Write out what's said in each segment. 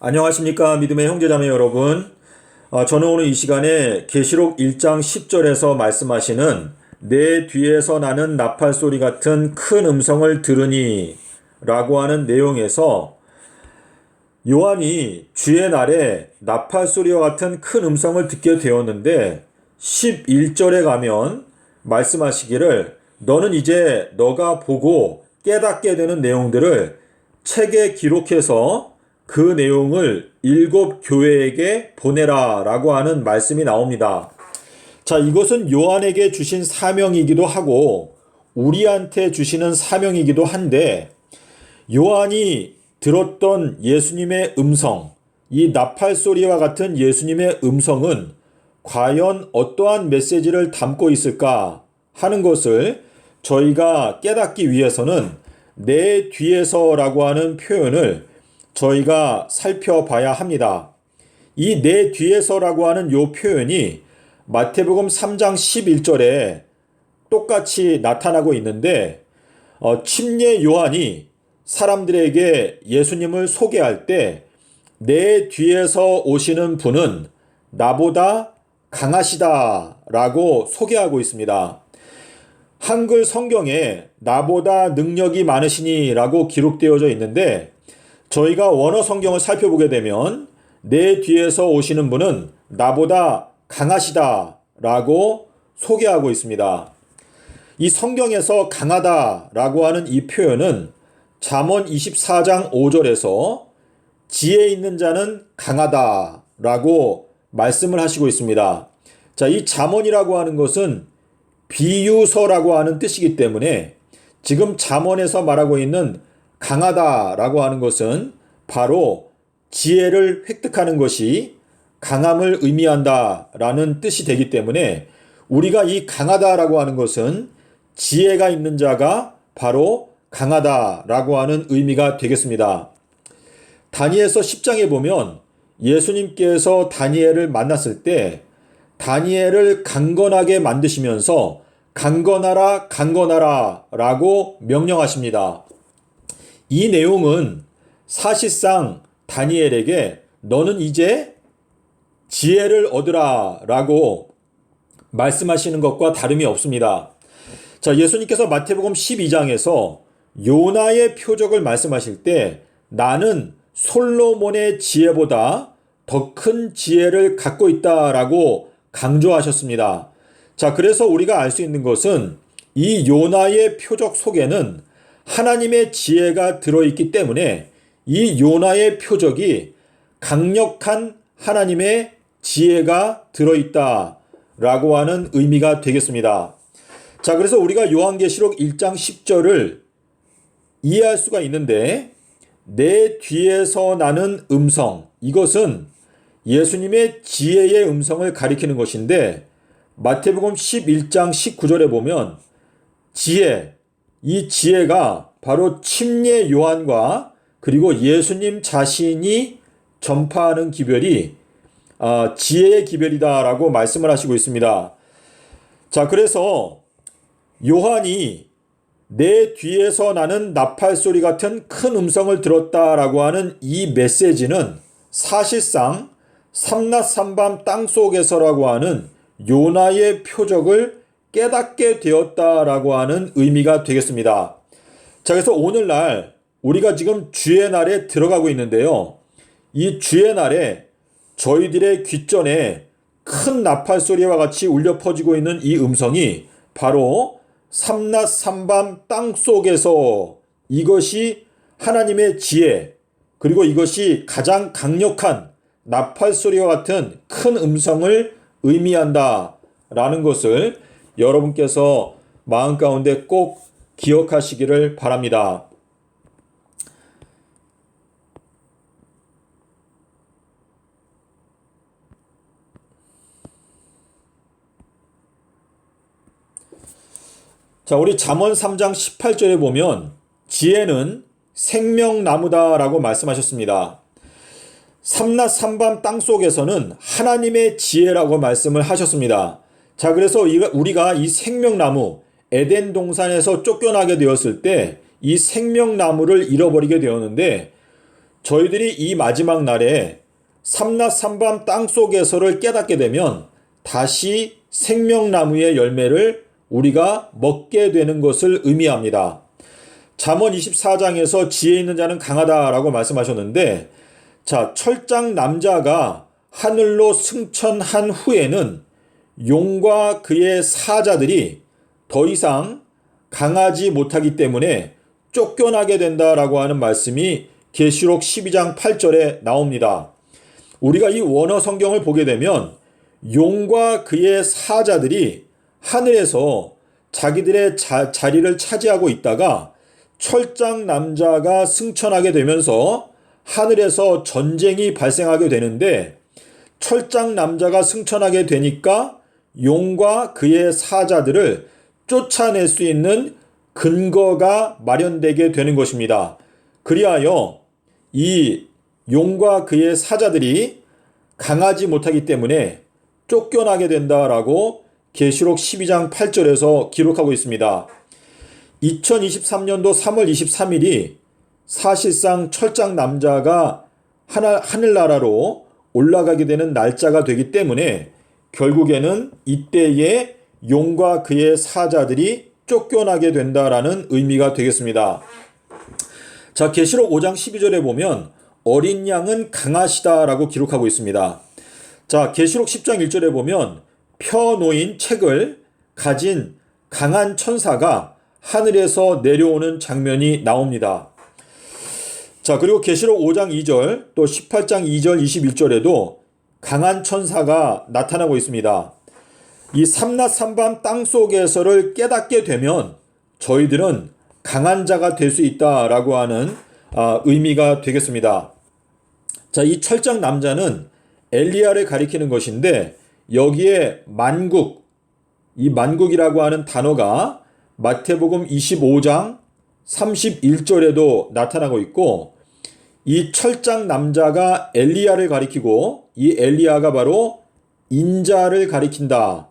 안녕하십니까 믿음의 형제자매 여러분. 저는 오늘 이 시간에 계시록 1장 10절에서 말씀하시는 내 뒤에서 나는 나팔 소리 같은 큰 음성을 들으니 라고 하는 내용에서 요한이 주의 날에 나팔 소리와 같은 큰 음성을 듣게 되었는데 11절에 가면 말씀하시기를 너는 이제 너가 보고 깨닫게 되는 내용들을 책에 기록해서 그 내용을 7교회에게 보내라 라고 하는 말씀이 나옵니다. 자, 이것은 요한에게 주신 사명이기도 하고 우리한테 주시는 사명이기도 한데 요한이 들었던 예수님의 음성, 이 나팔 소리와 같은 예수님의 음성은 과연 어떠한 메시지를 담고 있을까 하는 것을 저희가 깨닫기 위해서는 내 뒤에서라고 하는 표현을 저희가 살펴봐야 합니다. 이 내 뒤에서라고 하는 이 표현이 마태복음 3장 11절에 똑같이 나타나고 있는데 침례 요한이 사람들에게 예수님을 소개할 때 내 뒤에서 오시는 분은 나보다 강하시다 라고 소개하고 있습니다. 한글 성경에 나보다 능력이 많으시니 라고 기록되어져 있는데 저희가 원어 성경을 살펴보게 되면 내 뒤에서 오시는 분은 나보다 강하시다 라고 소개하고 있습니다. 이 성경에서 강하다 라고 하는 이 표현은 잠언 24장 5절에서 지혜 있는 자는 강하다 라고 말씀을 하시고 있습니다. 자, 이 잠언이라고 하는 것은 비유서라고 하는 뜻이기 때문에 지금 잠언에서 말하고 있는 강하다라고 하는 것은 바로 지혜를 획득하는 것이 강함을 의미한다라는 뜻이 되기 때문에 우리가 이 강하다라고 하는 것은 지혜가 있는 자가 바로 강하다라고 하는 의미가 되겠습니다. 다니엘서 10장에 보면 예수님께서 다니엘을 만났을 때 다니엘을 강건하게 만드시면서 강건하라 강건하라 라고 명령하십니다. 이 내용은 사실상 다니엘에게 너는 이제 지혜를 얻으라 라고 말씀하시는 것과 다름이 없습니다. 자, 예수님께서 마태복음 12장에서 요나의 표적을 말씀하실 때 나는 솔로몬의 지혜보다 더 큰 지혜를 갖고 있다라고 강조하셨습니다. 자, 그래서 우리가 알 수 있는 것은 이 요나의 표적 속에는 하나님의 지혜가 들어있기 때문에 이 요나의 표적이 강력한 하나님의 지혜가 들어있다라고 하는 의미가 되겠습니다. 자, 그래서 우리가 요한계시록 1장 10절을 이해할 수가 있는데 내 뒤에서 나는 음성, 이것은 예수님의 지혜의 음성을 가리키는 것인데 마태복음 11장 19절에 보면 지혜, 이 지혜가 바로 침례 요한과 그리고 예수님 자신이 전파하는 기별이 지혜의 기별이다라고 말씀을 하시고 있습니다. 자, 그래서 요한이 내 뒤에서 나는 나팔 소리 같은 큰 음성을 들었다라고 하는 이 메시지는 사실상 삼낮 삼밤 땅속에서라고 하는 요나의 표적을 깨닫게 되었다라고 하는 의미가 되겠습니다. 자, 그래서 오늘날 우리가 지금 주의 날에 들어가고 있는데요. 이 주의 날에 저희들의 귓전에 큰 나팔 소리와 같이 울려 퍼지고 있는 이 음성이 바로 삼낮 삼밤 땅속에서 이것이 하나님의 지혜 그리고 이것이 가장 강력한 나팔 소리와 같은 큰 음성을 의미한다라는 것을 여러분께서 마음 가운데 꼭 기억하시기를 바랍니다. 자, 우리 잠언 3장 18절에 보면 지혜는 생명나무다라고 말씀하셨습니다. 삼낮 삼밤 땅속에서는 하나님의 지혜라고 말씀을 하셨습니다. 자, 그래서 우리가 이 생명나무 에덴 동산에서 쫓겨나게 되었을 때 이 생명나무를 잃어버리게 되었는데 저희들이 이 마지막 날에 삼낮삼밤 땅속에서를 깨닫게 되면 다시 생명나무의 열매를 우리가 먹게 되는 것을 의미합니다. 잠언 24장에서 지혜 있는 자는 강하다라고 말씀하셨는데, 자, 철장 남자가 하늘로 승천한 후에는 용과 그의 사자들이 더 이상 강하지 못하기 때문에 쫓겨나게 된다라고 하는 말씀이 계시록 12장 8절에 나옵니다. 우리가 이 원어 성경을 보게 되면 용과 그의 사자들이 하늘에서 자기들의 자리를 차지하고 있다가 철장 남자가 승천하게 되면서 하늘에서 전쟁이 발생하게 되는데, 철장 남자가 승천하게 되니까 용과 그의 사자들을 쫓아낼 수 있는 근거가 마련되게 되는 것입니다. 그리하여 이 용과 그의 사자들이 강하지 못하기 때문에 쫓겨나게 된다라고 계시록 12장 8절에서 기록하고 있습니다. 2023년도 3월 23일이 사실상 철장 남자가 하늘나라로 올라가게 되는 날짜가 되기 때문에 결국에는 이때에 용과 그의 사자들이 쫓겨나게 된다라는 의미가 되겠습니다. 자, 계시록 5장 12절에 보면 어린 양은 강하시다라고 기록하고 있습니다. 자, 계시록 10장 1절에 보면 펴놓인 책을 가진 강한 천사가 하늘에서 내려오는 장면이 나옵니다. 자, 그리고 계시록 5장 2절 또 18장 2절 21절에도 강한 천사가 나타나고 있습니다. 이 삼낮삼밤 땅속에서를 깨닫게 되면 저희들은 강한 자가 될 수 있다라고 하는 의미가 되겠습니다. 자, 이 철장 남자는 엘리야를 가리키는 것인데, 여기에 만국, 이 만국이라고 하는 단어가 마태복음 25장 31절에도 나타나고 있고, 이 철장 남자가 엘리야를 가리키고 이 엘리야가 바로 인자를 가리킨다.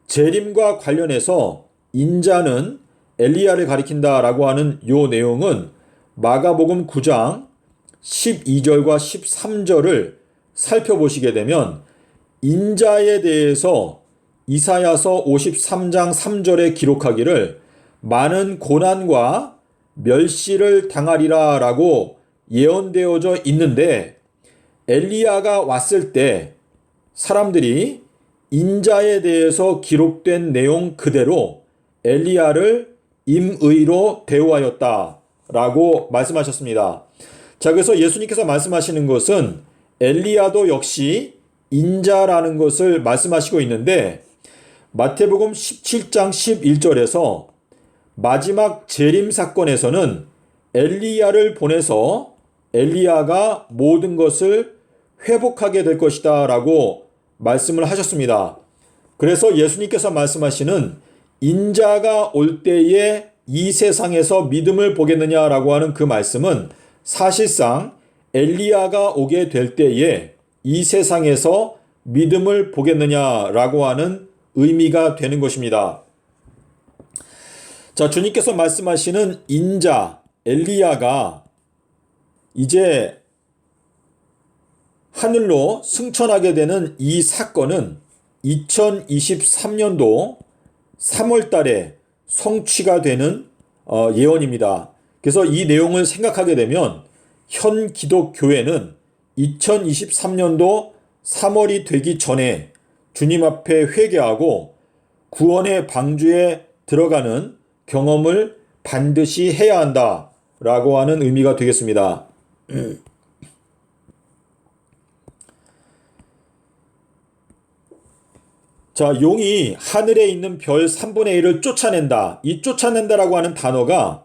재림과 관련해서 인자는 엘리야를 가리킨다라고 하는 요 내용은 마가복음 9장 12절과 13절을 살펴보시게 되면 인자에 대해서 이사야서 53장 3절에 기록하기를 많은 고난과 멸시를 당하리라 라고 예언되어져 있는데, 엘리야가 왔을 때 사람들이 인자에 대해서 기록된 내용 그대로 엘리야를 임의로 대우하였다 라고 말씀하셨습니다. 자, 그래서 예수님께서 말씀하시는 것은 엘리야도 역시 인자라는 것을 말씀하시고 있는데, 마태복음 17장 11절에서 마지막 재림 사건에서는 엘리야를 보내서 엘리야가 모든 것을 회복하게 될 것이다 라고 말씀을 하셨습니다. 그래서 예수님께서 말씀하시는 인자가 올 때에 이 세상에서 믿음을 보겠느냐라고 하는 그 말씀은 사실상 엘리야가 오게 될 때에 이 세상에서 믿음을 보겠느냐라고 하는 의미가 되는 것입니다. 자, 주님께서 말씀하시는 인자, 엘리야가 이제 하늘로 승천하게 되는 이 사건은 2023년도 3월 달에 성취가 되는 예언입니다. 그래서 이 내용을 생각하게 되면 현 기독교회는 2023년도 3월이 되기 전에 주님 앞에 회개하고 구원의 방주에 들어가는 경험을 반드시 해야 한다라고 하는 의미가 되겠습니다. 자, 용이 하늘에 있는 별 3분의 1을 쫓아낸다. 이 쫓아낸다라고 하는 단어가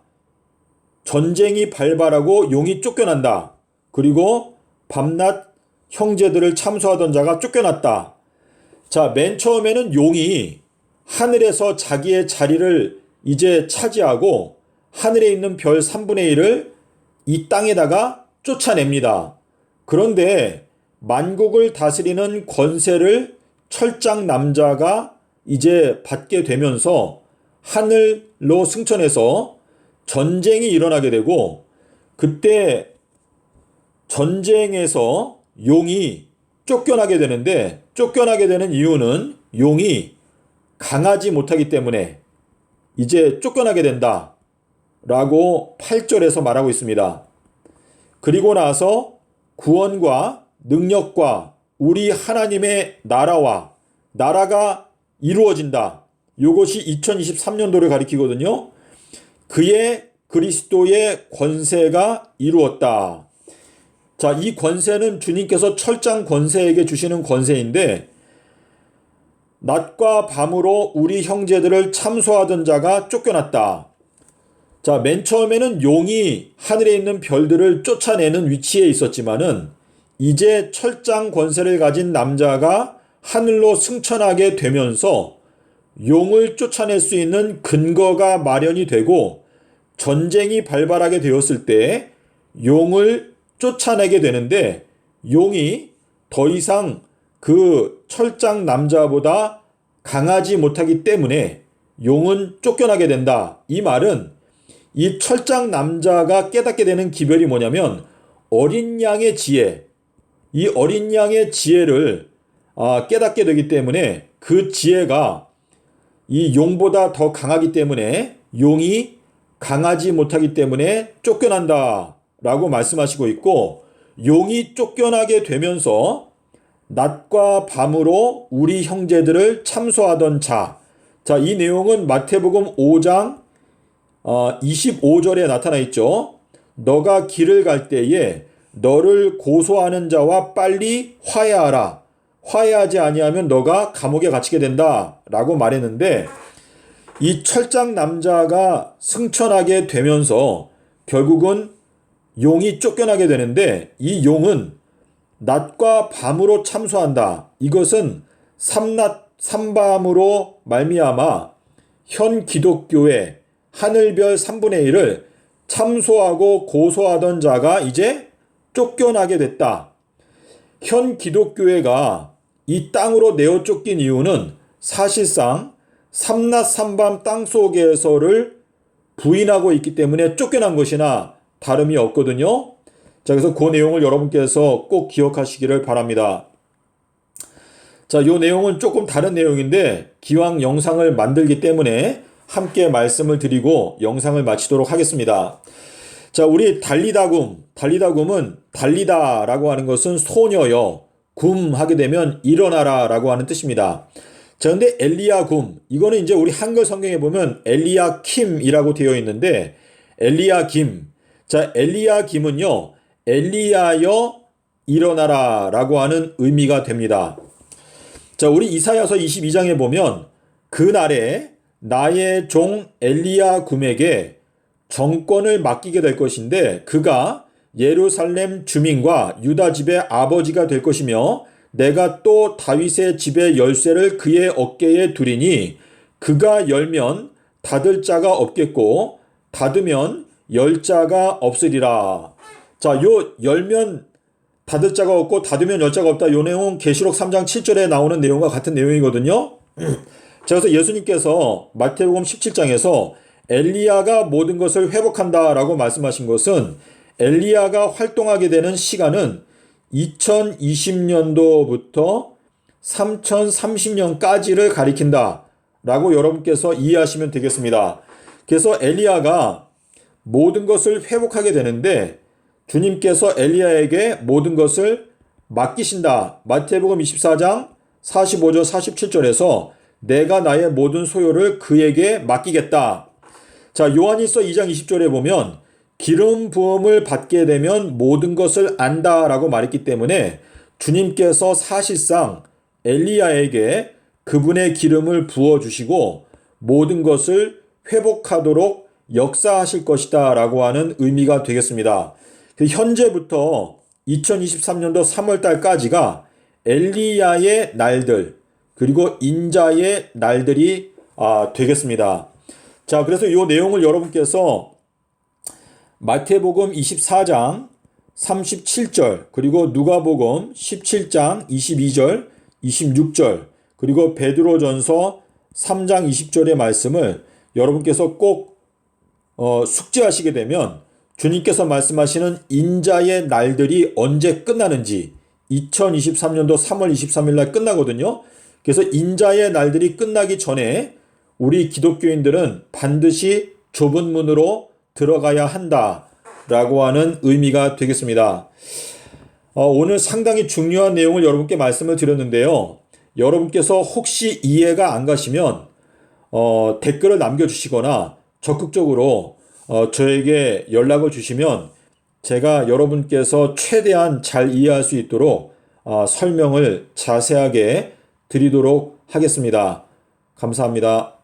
전쟁이 발발하고 용이 쫓겨난다. 그리고 밤낮 형제들을 참수하던 자가 쫓겨났다. 자, 맨 처음에는 용이 하늘에서 자기의 자리를 이제 차지하고 하늘에 있는 별 3분의 1을 이 땅에다가 쫓아냅니다. 그런데 만국을 다스리는 권세를 철장 남자가 이제 받게 되면서 하늘로 승천해서 전쟁이 일어나게 되고, 그때 전쟁에서 용이 쫓겨나게 되는데 쫓겨나게 되는 이유는 용이 강하지 못하기 때문에 이제 쫓겨나게 된다 라고 8절에서 말하고 있습니다. 그리고 나서 구원과 능력과 우리 하나님의 나라가 이루어진다. 이것이 2023년도를 가리키거든요. 그의 그리스도의 권세가 이루었다. 자, 이 권세는 주님께서 철장 권세에게 주시는 권세인데 낮과 밤으로 우리 형제들을 참소하던 자가 쫓겨났다. 자, 맨 처음에는 용이 하늘에 있는 별들을 쫓아내는 위치에 있었지만은 이제 철장 권세를 가진 남자가 하늘로 승천하게 되면서 용을 쫓아낼 수 있는 근거가 마련이 되고 전쟁이 발발하게 되었을 때 용을 쫓아내게 되는데 용이 더 이상 그 철장 남자보다 강하지 못하기 때문에 용은 쫓겨나게 된다. 이 말은 이 철장 남자가 깨닫게 되는 기별이 뭐냐면 어린 양의 지혜, 이 어린 양의 지혜를 깨닫게 되기 때문에 그 지혜가 이 용보다 더 강하기 때문에 용이 강하지 못하기 때문에 쫓겨난다 라고 말씀하시고 있고, 용이 쫓겨나게 되면서 낮과 밤으로 우리 형제들을 참소하던 자. 자, 이 내용은 마태복음 5장 25절에 나타나 있죠. 너가 길을 갈 때에 너를 고소하는 자와 빨리 화해하라. 화해하지 아니하면 너가 감옥에 갇히게 된다 라고 말했는데, 이 철장 남자가 승천하게 되면서 결국은 용이 쫓겨나게 되는데 이 용은 낮과 밤으로 참소한다. 이것은 삼낮 삼밤으로 말미암아 현 기독교의 하늘별 3분의 1을 참소하고 고소하던 자가 이제 쫓겨나게 됐다. 현 기독교회가 이 땅으로 내어 쫓긴 이유는 사실상 삼낮 삼밤 땅속에서를 부인하고 있기 때문에 쫓겨난 것이나 다름이 없거든요. 자, 그래서 그 내용을 여러분께서 꼭 기억하시기를 바랍니다. 자, 이 내용은 조금 다른 내용인데 기왕 영상을 만들기 때문에 함께 말씀을 드리고 영상을 마치도록 하겠습니다. 자, 우리 달리다굼은 달리다라고 하는 것은 소녀여, 굼 하게 되면 일어나라 라고 하는 뜻입니다. 자, 근데 엘리야굼, 이거는 이제 우리 한글 성경에 보면 엘리야킴이라고 되어 있는데 엘리야김. 자, 엘리야김은요, 엘리야여 일어나라 라고 하는 의미가 됩니다. 자, 우리 이사야서 22장에 보면 그날에 나의 종 엘리야굼에게 정권을 맡기게 될 것인데 그가 예루살렘 주민과 유다 집의 아버지가 될 것이며 내가 또 다윗의 집의 열쇠를 그의 어깨에 두리니 그가 열면 닫을 자가 없겠고 닫으면 열 자가 없으리라. 자, 요 열면 닫을 자가 없고 닫으면 열 자가 없다. 요 내용은 계시록 3장 7절에 나오는 내용과 같은 내용이거든요. 자, 그래서 예수님께서 마태복음 17장에서 엘리야가 모든 것을 회복한다 라고 말씀하신 것은 엘리야가 활동하게 되는 시간은 2020년도부터 3030년까지를 가리킨다 라고 여러분께서 이해하시면 되겠습니다. 그래서 엘리야가 모든 것을 회복하게 되는데 주님께서 엘리야에게 모든 것을 맡기신다. 마태복음 24장 45절 47절에서 내가 나의 모든 소요를 그에게 맡기겠다. 자, 요한일서 2장 20절에 보면 기름 부음을 받게 되면 모든 것을 안다 라고 말했기 때문에 주님께서 사실상 엘리야에게 그분의 기름을 부어주시고 모든 것을 회복하도록 역사하실 것이다 라고 하는 의미가 되겠습니다. 현재부터 2023년도 3월달까지가 엘리야의 날들 그리고 인자의 날들이 되겠습니다. 자, 그래서 이 내용을 여러분께서 마태복음 24장 37절 그리고 누가복음 17장 22절 26절 그리고 베드로전서 3장 20절의 말씀을 여러분께서 꼭 숙지하시게 되면 주님께서 말씀하시는 인자의 날들이 언제 끝나는지 2023년도 3월 23일 날 끝나거든요. 그래서 인자의 날들이 끝나기 전에 우리 기독교인들은 반드시 좁은 문으로 들어가야 한다라고 하는 의미가 되겠습니다. 오늘 상당히 중요한 내용을 여러분께 말씀을 드렸는데요. 여러분께서 혹시 이해가 안 가시면 댓글을 남겨주시거나 적극적으로 저에게 연락을 주시면 제가 여러분께서 최대한 잘 이해할 수 있도록 설명을 자세하게 드리도록 하겠습니다. 감사합니다.